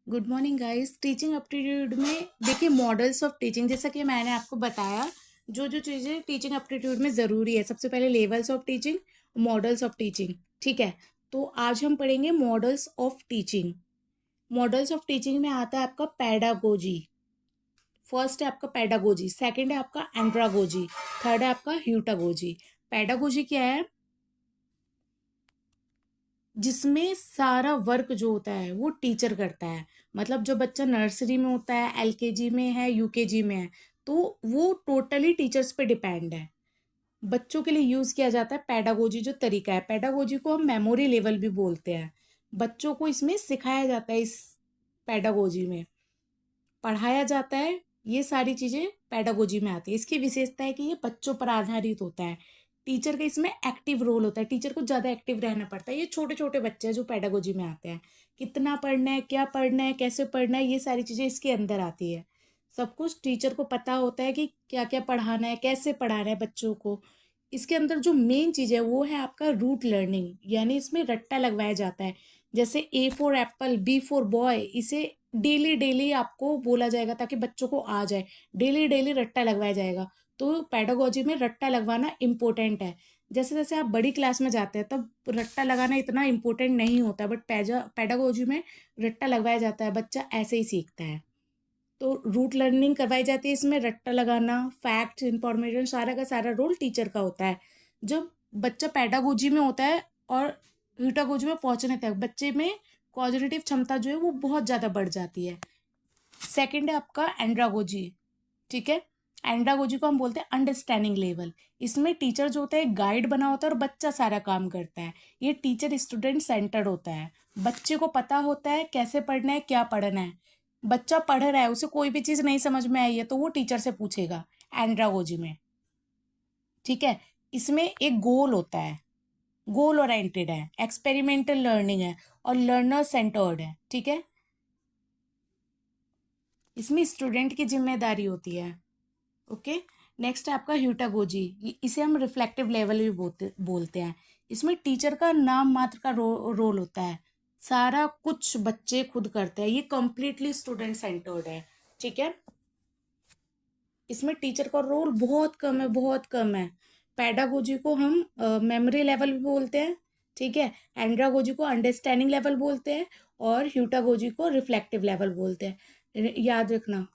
Good morning guys. Teaching aptitude में देखिए models of teaching, जैसा कि मैंने आपको बताया जो जो चीज़ें टीचिंग एप्टीट्यूड में ज़रूरी है। सबसे पहले levels of teaching, models of teaching. ठीक है, तो आज हम पढ़ेंगे models of teaching. Models of teaching में आता है आपका पैडागोजी। फर्स्ट है आपका पैडागोजी, सेकंड है आपका एंड्रागोजी, थर्ड है आपका ह्यूटागोजी। पैडागोजी क्या है? जिसमें सारा वर्क जो होता है वो टीचर करता है। मतलब जो बच्चा नर्सरी में होता है, एलकेजी में है, यूकेजी में है, तो वो टोटली टीचर्स पे डिपेंड है। बच्चों के लिए यूज किया जाता है पैडागोजी जो तरीका है। पैडागोजी को हम मेमोरी लेवल भी बोलते हैं। बच्चों को इसमें सिखाया जाता है, इस पैडागोजी में पढ़ाया जाता है। ये सारी चीजें पैडागोजी में आती है। इसकी विशेषता है कि ये बच्चों पर आधारित होता है। टीचर का इसमें एक्टिव रोल होता है, टीचर को ज्यादा एक्टिव रहना पड़ता है। ये छोटे छोटे बच्चे हैं जो पैडागोजी में आते हैं। कितना पढ़ना है, क्या पढ़ना है, कैसे पढ़ना है, ये सारी चीजें इसके अंदर आती है। सब कुछ टीचर को पता होता है कि क्या क्या पढ़ाना है, कैसे पढ़ाना है बच्चों को। इसके अंदर जो मेन चीज है वो है आपका रूट लर्निंग, यानी इसमें रट्टा लगवाया जाता है। जैसे A for apple, B for boy, इसे डेली डेली आपको बोला जाएगा ताकि बच्चों को आ जाए। डेली डेली रट्टा लगवाया जाएगा। तो पेडागोजी में रट्टा लगवाना इम्पोर्टेंट है। जैसे जैसे आप बड़ी क्लास में जाते हैं तब रट्टा लगाना इतना इम्पोर्टेंट नहीं होता, बट पेडागोजी में रट्टा लगवाया जाता है, बच्चा ऐसे ही सीखता है। तो रूट लर्निंग करवाई जाती है, इसमें रट्टा लगाना, फैक्ट इंफॉर्मेशन, सारा का सारा रोल टीचर का होता है। जब बच्चा पेडागोजी में होता है और ह्यूटागोजी में पहुंचने तक बच्चे में कॉग्निटिव क्षमता जो है वो बहुत ज़्यादा बढ़ जाती है। सेकंड है आपका एंड्रागोजी। ठीक है, एंड्रागोजी को हम बोलते हैं अंडरस्टैंडिंग लेवल। इसमें टीचर जो होता है गाइड बना होता है और बच्चा सारा काम करता है। ये टीचर स्टूडेंट सेंटर्ड होता है। बच्चे को पता होता है कैसे पढ़ना है, क्या पढ़ना है। बच्चा पढ़ रहा है, उसे कोई भी चीज़ नहीं समझ में आई है तो वो टीचर से पूछेगा एंड्रागोजी में। ठीक है, इसमें एक गोल होता है, गोल ओरिएंटेड है, एक्सपेरिमेंटल लर्निंग है और लर्नर सेंटर्ड है। ठीक है, इसमें स्टूडेंट की जिम्मेदारी होती है। ओके, नेक्स्ट है आपका ह्यूटागोजी। इसे हम रिफ्लेक्टिव लेवल भी बोलते हैं। इसमें टीचर का नाम मात्र का रोल होता है। सारा कुछ बच्चे खुद करते हैं। ये कंप्लीटली स्टूडेंट सेंटर्ड है। ठीक है, इसमें टीचर का रोल बहुत कम है, बहुत कम है। पैडागोजी को हम मेमोरी लेवल भी बोलते हैं। ठीक है, एंड्रागोजी को अंडरस्टैंडिंग लेवल बोलते हैं और ह्यूटागोजी को रिफ्लेक्टिव लेवल बोलते हैं। याद रखना,